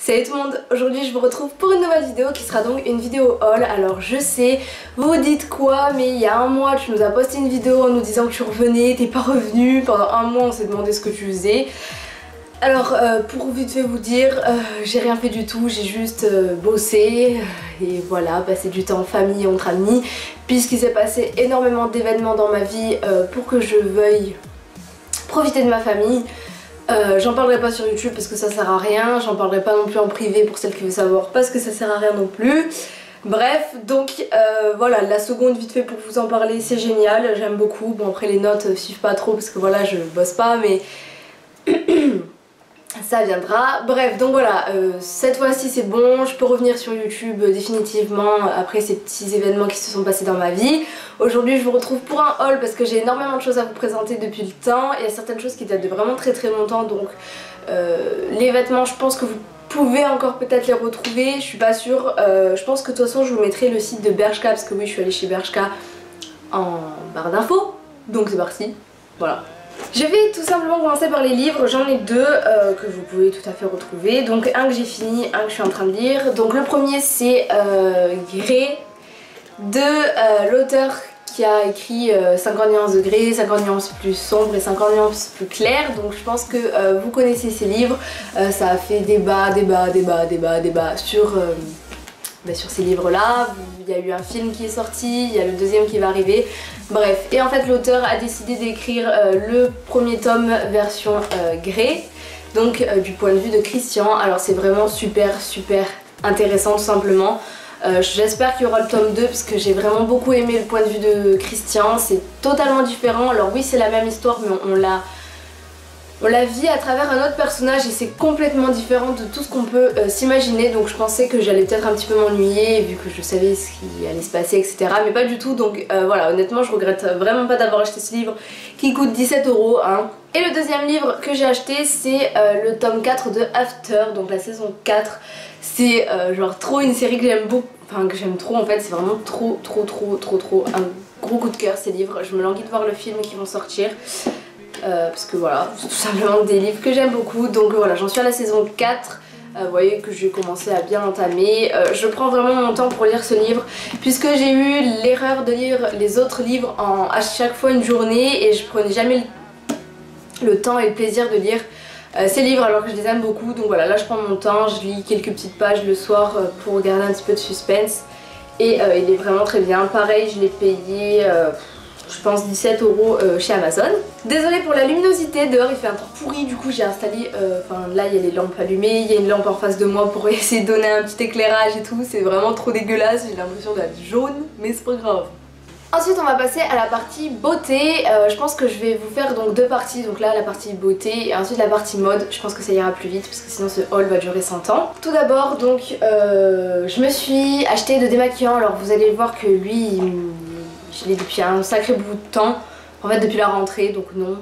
Salut tout le monde, aujourd'hui je vous retrouve pour une nouvelle vidéo qui sera donc une vidéo haul. Alors je sais, vous vous dites quoi, mais il y a un mois tu nous as posté une vidéo en nous disant que tu revenais, t'es pas revenu, pendant un mois on s'est demandé ce que tu faisais. Alors pour vite fait vous dire, j'ai rien fait du tout, j'ai juste bossé et voilà, passé du temps en famille, entre amis, puisqu'il s'est passé énormément d'événements dans ma vie pour que je veuille profiter de ma famille. J'en parlerai pas sur YouTube parce que ça sert à rien, j'en parlerai pas non plus en privé pour celles qui veulent savoir parce que ça sert à rien non plus. Bref, donc voilà, la seconde vite fait pour vous en parler, c'est génial, j'aime beaucoup. Bon après les notes suivent pas trop parce que voilà, je bosse pas mais ça viendra. Bref, donc voilà, cette fois-ci c'est bon, je peux revenir sur YouTube définitivement après ces petits événements qui se sont passés dans ma vie. Aujourd'hui je vous retrouve pour un haul parce que j'ai énormément de choses à vous présenter depuis le temps. Il y a certaines choses qui datent de vraiment très longtemps, donc les vêtements je pense que vous pouvez encore peut-être les retrouver, je suis pas sûre. Je pense que de toute façon je vous mettrai le site de Bershka parce que oui je suis allée chez Bershka en barre d'infos, donc c'est parti, voilà. Je vais tout simplement commencer par les livres, j'en ai deux que vous pouvez tout à fait retrouver. Donc un que j'ai fini, un que je suis en train de lire. Donc le premier c'est Grey de l'auteur qui a écrit 50 nuances de Grey, 50 nuances plus sombres et 50 nuances plus claires. Donc je pense que vous connaissez ces livres, ça a fait débat sur ces livres là. Il y a eu un film qui est sorti, il y a le deuxième qui va arriver, bref. Et en fait l'auteur a décidé d'écrire le premier tome version Grey, donc du point de vue de Christian. Alors c'est vraiment super intéressant tout simplement. J'espère qu'il y aura le tome 2 parce que j'ai vraiment beaucoup aimé le point de vue de Christian. C'est totalement différent, alors oui c'est la même histoire mais on la vit à travers un autre personnage et c'est complètement différent de tout ce qu'on peut s'imaginer. Donc je pensais que j'allais peut-être un petit peu m'ennuyer vu que je savais ce qui allait se passer, etc. Mais pas du tout, donc voilà, honnêtement je regrette vraiment pas d'avoir acheté ce livre qui coûte 17 €, hein. Et le deuxième livre que j'ai acheté c'est le tome 4 de After, donc la saison 4. C'est genre trop une série que j'aime beaucoup, enfin que j'aime trop en fait, c'est vraiment trop un gros coup de cœur ces livres. Je me languis de voir le film qui vont sortir. Parce que voilà, c'est tout simplement des livres que j'aime beaucoup. Donc voilà, j'en suis à la saison 4. Vous voyez que j'ai commencé à bien entamer. Je prends vraiment mon temps pour lire ce livre puisque j'ai eu l'erreur de lire les autres livres à chaque fois une journée et je prenais jamais le temps et le plaisir de lire ces livres alors que je les aime beaucoup. Donc voilà, là je prends mon temps, je lis quelques petites pages le soir pour garder un petit peu de suspense et il est vraiment très bien. Pareil, je l'ai payé je pense 17 € chez Amazon. Désolée pour la luminosité, dehors il fait un temps pourri, du coup j'ai installé, enfin là il y a les lampes allumées, il y a une lampe en face de moi pour essayer de donner un petit éclairage et tout, c'est vraiment trop dégueulasse, j'ai l'impression d'être jaune, mais c'est pas grave. Ensuite on va passer à la partie beauté. Je pense que je vais vous faire donc deux parties, donc là la partie beauté et ensuite la partie mode. Je pense que ça ira plus vite parce que sinon ce haul va durer 100 ans. Tout d'abord donc je me suis acheté de démaquillant. Alors vous allez voir que lui je l'ai depuis un sacré bout de temps, en fait depuis la rentrée, donc non,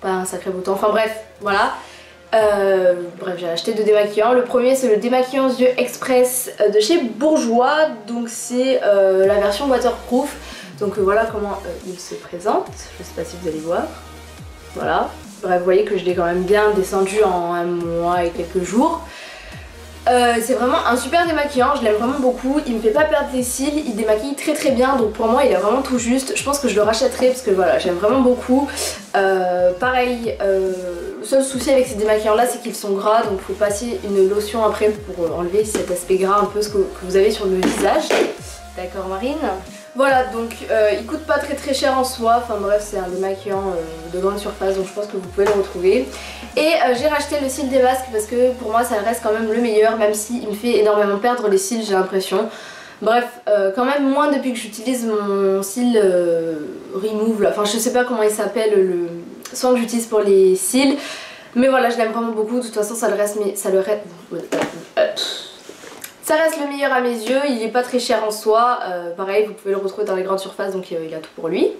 pas un sacré bout de temps, enfin bref, voilà. Bref, j'ai acheté deux démaquillants. Le premier c'est le démaquillant yeux express de chez Bourjois, donc c'est la version waterproof. Donc voilà comment il se présente, je sais pas si vous allez voir, voilà. Bref, vous voyez que je l'ai quand même bien descendu en un mois et quelques jours. C'est vraiment un super démaquillant, je l'aime vraiment beaucoup, il me fait pas perdre les cils, il démaquille très bien, donc pour moi il est vraiment tout juste. Je pense que je le rachèterai parce que voilà, j'aime vraiment beaucoup. Pareil, le seul souci avec ces démaquillants là c'est qu'ils sont gras, donc il faut passer une lotion après pour enlever cet aspect gras un peu que vous avez sur le visage. D'accord Marine? Voilà, donc il coûte pas très cher en soi, enfin bref c'est un démaquillant de grande surface, donc je pense que vous pouvez le retrouver. Et j'ai racheté le cil des masques parce que pour moi ça reste quand même le meilleur, même s'il me fait énormément perdre les cils j'ai l'impression. Bref, quand même moins depuis que j'utilise mon cil remove, là. Enfin je sais pas comment il s'appelle, le soin que j'utilise pour les cils. Mais voilà, je l'aime vraiment beaucoup, de toute façon ça reste le meilleur à mes yeux, il est pas très cher en soi, pareil vous pouvez le retrouver dans les grandes surfaces donc il a tout pour lui.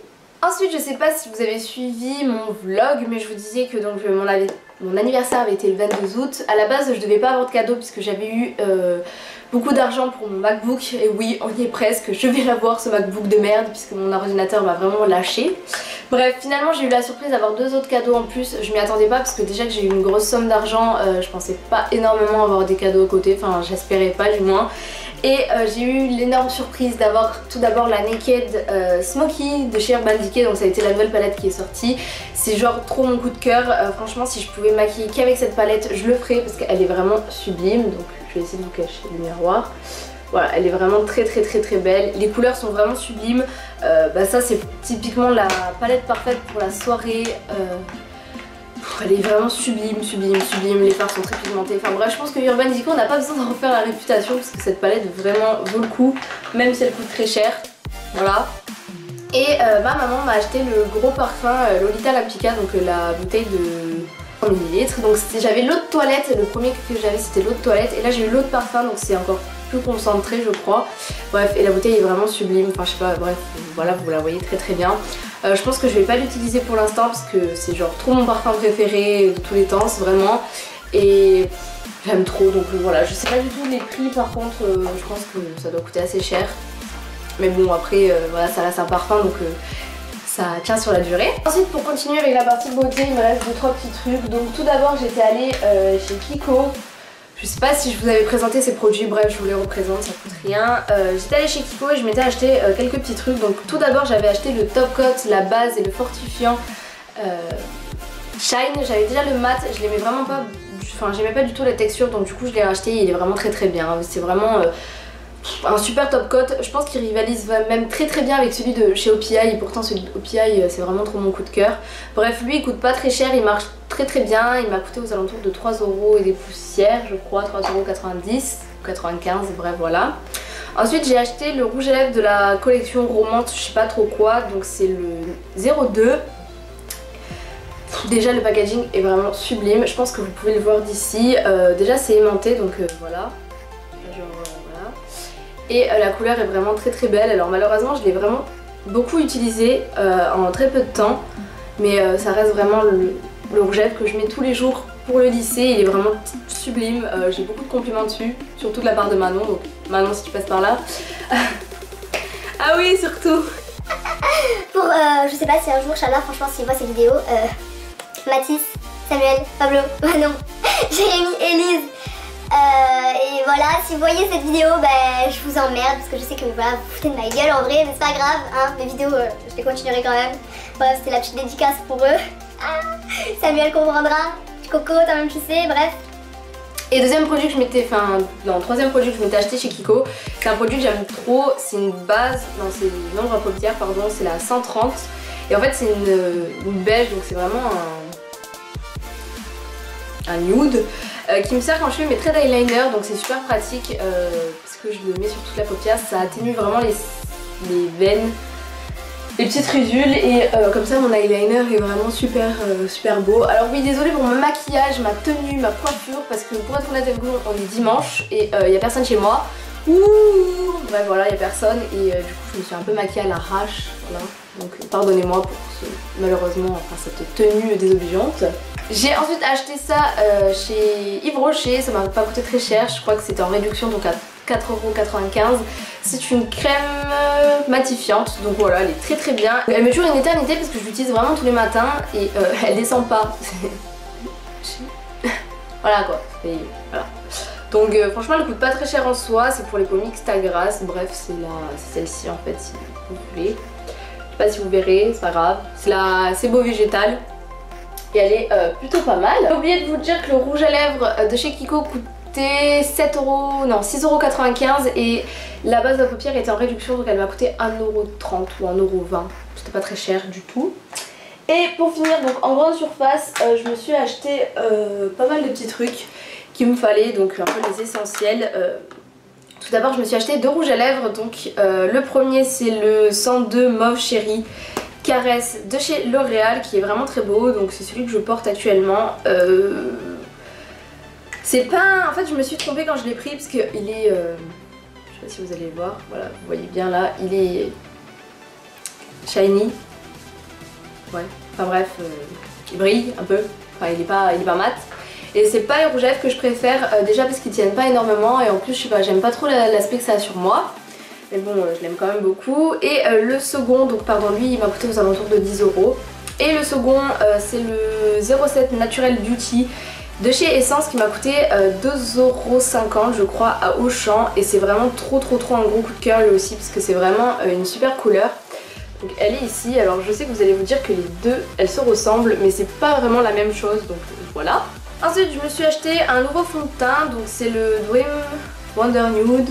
Ensuite je sais pas si vous avez suivi mon vlog mais je vous disais que donc je m'en avais mon anniversaire avait été le 22 août. À la base je devais pas avoir de cadeau puisque j'avais eu beaucoup d'argent pour mon MacBook. Et oui, on y est presque, je vais l'avoir ce MacBook de merde puisque mon ordinateur m'a vraiment lâché. Bref, finalement j'ai eu la surprise d'avoir 2 autres cadeaux en plus. Je m'y attendais pas parce que déjà que j'ai eu une grosse somme d'argent, je pensais pas énormément avoir des cadeaux à côté, enfin j'espérais pas du moins. Et j'ai eu l'énorme surprise d'avoir tout d'abord la Naked Smoky de chez Urban Decay, donc ça a été la nouvelle palette qui est sortie. C'est genre trop mon coup de cœur, franchement si je pouvais me maquiller qu'avec cette palette je le ferais parce qu'elle est vraiment sublime. Donc je vais essayer de vous cacher le miroir. Voilà, elle est vraiment très belle, les couleurs sont vraiment sublimes. Ça c'est typiquement la palette parfaite pour la soirée. Elle est vraiment sublime, les fards sont très pigmentés. Enfin bref, je pense que Urban Decay on n'a pas besoin d'en refaire la réputation parce que cette palette vraiment vaut le coup, même si elle coûte très cher. Voilà. Et ma maman m'a acheté le gros parfum Lolita Lapica, donc la bouteille de 100 ml. Donc j'avais l'eau de toilette, le premier que j'avais c'était l'eau de toilette, et là j'ai eu l'eau de parfum, donc c'est encore plus concentré je crois. Bref, et la bouteille est vraiment sublime, enfin je sais pas, bref, voilà, vous la voyez très bien. Je pense que je vais pas l'utiliser pour l'instant parce que c'est genre trop mon parfum préféré de tous les temps, c'est vraiment, et j'aime trop, donc voilà. Je sais pas du tout les prix par contre, je pense que ça doit coûter assez cher, mais bon après voilà, ça reste un parfum donc ça tient sur la durée. Ensuite, pour continuer avec la partie beauté, il me reste 2-3 petits trucs. Donc tout d'abord j'étais allée chez Kiko. Je sais pas si je vous avais présenté ces produits, bref je vous les représente, ça coûte rien. J'étais allée chez Kiko et je m'étais acheté quelques petits trucs. Donc tout d'abord j'avais acheté le Top Coat, la base et le fortifiant Shine. J'avais déjà le mat, je l'aimais vraiment pas, enfin j'aimais pas du tout la texture, donc du coup je l'ai racheté, il est vraiment très bien. C'est vraiment un super top coat, je pense qu'il rivalise même très bien avec celui de chez OPI, et pourtant celui de OPI c'est vraiment trop mon coup de cœur. Bref, lui il coûte pas très cher, il marche très bien, il m'a coûté aux alentours de 3 € et des poussières je crois, 3,90 € 95, bref voilà. Ensuite j'ai acheté le rouge à lèvres de la collection Romance, je sais pas trop quoi, donc c'est le 02. Déjà le packaging est vraiment sublime, je pense que vous pouvez le voir d'ici, déjà c'est aimanté donc voilà. Et la couleur est vraiment très belle. Alors malheureusement je l'ai vraiment beaucoup utilisé en très peu de temps, mais ça reste vraiment le rouge à lèvres que je mets tous les jours pour le lisser. Il est vraiment sublime, j'ai beaucoup de compliments dessus, surtout de la part de Manon, donc Manon si tu passes par là. Ah oui, surtout. Pour je sais pas si un jour Chana franchement s'il voit ces vidéos, Mathis, Samuel, Pablo, Manon, Jérémy, Élise. Et voilà, si vous voyez cette vidéo, je vous emmerde parce que je sais que voilà, vous foutez de ma gueule en vrai, mais c'est pas grave, hein, mes vidéos je les continuerai quand même. Bref, c'était la petite dédicace pour eux. Samuel comprendra, Coco, toi-même tu sais, bref. Et deuxième produit que je m'étais, troisième produit que je m'étais acheté chez Kiko, c'est un produit que j'aime trop, c'est une base, non c'est une ombre à paupières pardon, c'est la 130. Et en fait c'est une beige, donc c'est vraiment un nude. Qui me sert quand je fais mes traits d'eyeliner, donc c'est super pratique parce que je le mets sur toute la paupière, ça atténue vraiment les veines, les petites ridules, et comme ça mon eyeliner est vraiment super beau. Alors oui, désolée pour mon maquillage, ma tenue, ma coiffure, parce que pour être honnête avec vous, on est dimanche et il n'y a personne chez moi. Ouh, bref voilà, il n'y a personne et du coup je me suis un peu maquillée à l'arrache, voilà. Donc pardonnez-moi pour malheureusement cette tenue désobligeante. J'ai ensuite acheté ça chez Yves Rocher, ça m'a pas coûté très cher, je crois que c'était en réduction donc à 4,95 €. C'est une crème matifiante, donc voilà, elle est très bien. Elle me dure une éternité parce que je l'utilise vraiment tous les matins et elle descend pas. Voilà quoi, et voilà. Donc franchement elle coûte pas très cher en soi, c'est pour les peaux mixtes à grasse, bref c'est celle-ci en fait si vous voulez. Je sais pas si vous verrez, c'est pas grave. C'est beau végétal. Et elle est plutôt pas mal. J'ai oublié de vous dire que le rouge à lèvres de chez Kiko coûtait 6,95 € et la base de la paupière était en réduction, donc elle m'a coûté 1,30 € ou 1,20 €. C'était pas très cher du tout. Et pour finir, donc en grande surface, je me suis acheté pas mal de petits trucs qu'il me fallait, donc un peu les essentiels. Tout d'abord je me suis acheté 2 rouges à lèvres, donc le premier c'est le 102 Mauve Chéri Caresse de chez L'Oréal qui est vraiment très beau, donc c'est celui que je porte actuellement. C'est pas... En fait je me suis trompée quand je l'ai pris parce qu'il est... je sais pas si vous allez le voir, voilà vous voyez bien là, il est shiny. Ouais, enfin bref, il brille un peu. enfin il est pas mat. Et c'est pas les rouges à lèvres que je préfère, déjà parce qu'ils tiennent pas énormément et en plus je sais pas, j'aime pas trop l'aspect que ça a sur moi. Mais bon, je l'aime quand même beaucoup. Et le second, donc pardon, lui il m'a coûté aux alentours de 10 €. Et le second, c'est le 07 Natural Beauty de chez Essence qui m'a coûté 2,50 € je crois à Auchan. Et c'est vraiment trop un gros coup de cœur lui aussi parce que c'est vraiment une super couleur. Donc elle est ici, alors je sais que vous allez vous dire que les deux elles se ressemblent mais c'est pas vraiment la même chose, donc voilà. Ensuite je me suis acheté un nouveau fond de teint, donc c'est le Dream Wonder Nude.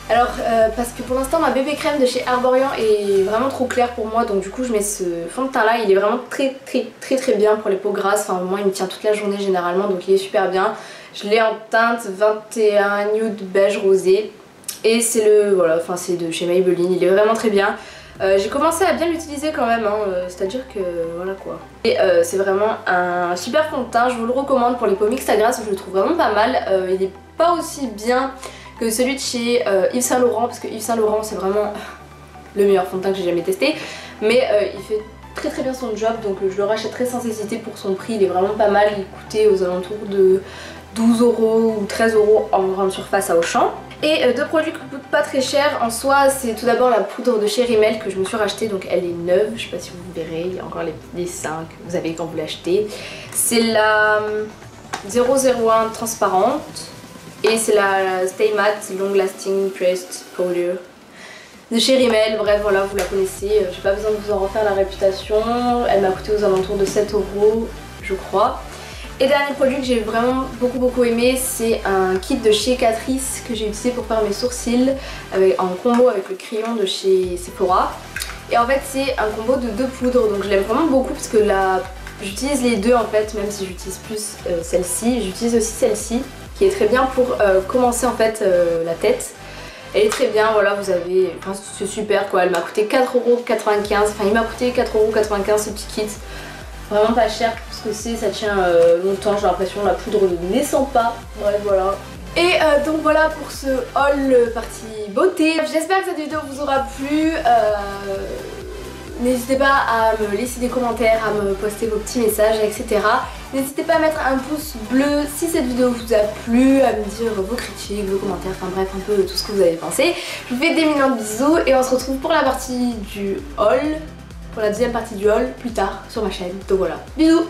Alors parce que pour l'instant ma bébé crème de chez Arborian est vraiment trop claire pour moi, donc du coup je mets ce fond de teint là, il est vraiment très bien pour les peaux grasses, enfin moi il me tient toute la journée généralement, donc il est super bien. Je l'ai en teinte 21 nude beige rosé et c'est le, voilà, enfin c'est de chez Maybelline, il est vraiment très bien. J'ai commencé à bien l'utiliser quand même, hein, c'est-à-dire que voilà quoi. Et c'est vraiment un super fond de teint, je vous le recommande pour les peaux mixtes à grasse, je le trouve vraiment pas mal. Il n'est pas aussi bien que celui de chez Yves Saint Laurent, parce que Yves Saint Laurent c'est vraiment le meilleur fond de teint que j'ai jamais testé. Mais il fait très bien son job, donc je le rachèterai sans hésiter pour son prix, il est vraiment pas mal. Il coûtait aux alentours de 12 € ou 13 € en grande surface à Auchan. Et deux produits qui coûtent pas très cher en soi, c'est tout d'abord la poudre de chez Rimmel que je me suis rachetée, donc elle est neuve, je sais pas si vous verrez, il y a encore les petits dessins que vous avez quand vous l'achetez. C'est la 001 transparente et c'est la Stay Matte Long Lasting Pressed Powder de chez Rimmel. Bref voilà, vous la connaissez, j'ai pas besoin de vous en refaire la réputation, elle m'a coûté aux alentours de 7 € je crois. Et dernier produit que j'ai vraiment beaucoup aimé, c'est un kit de chez Catrice que j'ai utilisé pour faire mes sourcils en combo avec le crayon de chez Sephora. Et en fait c'est un combo de 2 poudres, donc je l'aime vraiment beaucoup parce que j'utilise les deux en fait, même si j'utilise plus celle-ci, j'utilise aussi celle-ci qui est très bien pour commencer en fait la tête. Elle est très bien, voilà, vous avez, enfin, c'est super quoi, elle m'a coûté 4,95 €, enfin il m'a coûté 4,95 € ce petit kit. Vraiment pas cher pour ce que c'est, ça tient longtemps, j'ai l'impression la poudre ne descend pas, bref voilà. Et donc voilà pour ce haul partie beauté. J'espère que cette vidéo vous aura plu. N'hésitez pas à me laisser des commentaires, à me poster vos petits messages, etc. N'hésitez pas à mettre un pouce bleu si cette vidéo vous a plu, à me dire vos critiques, vos commentaires, enfin bref un peu tout ce que vous avez pensé. Je vous fais des millions de bisous et on se retrouve pour la partie du haul. Pour la deuxième partie du haul plus tard sur ma chaîne. Donc voilà, bisous!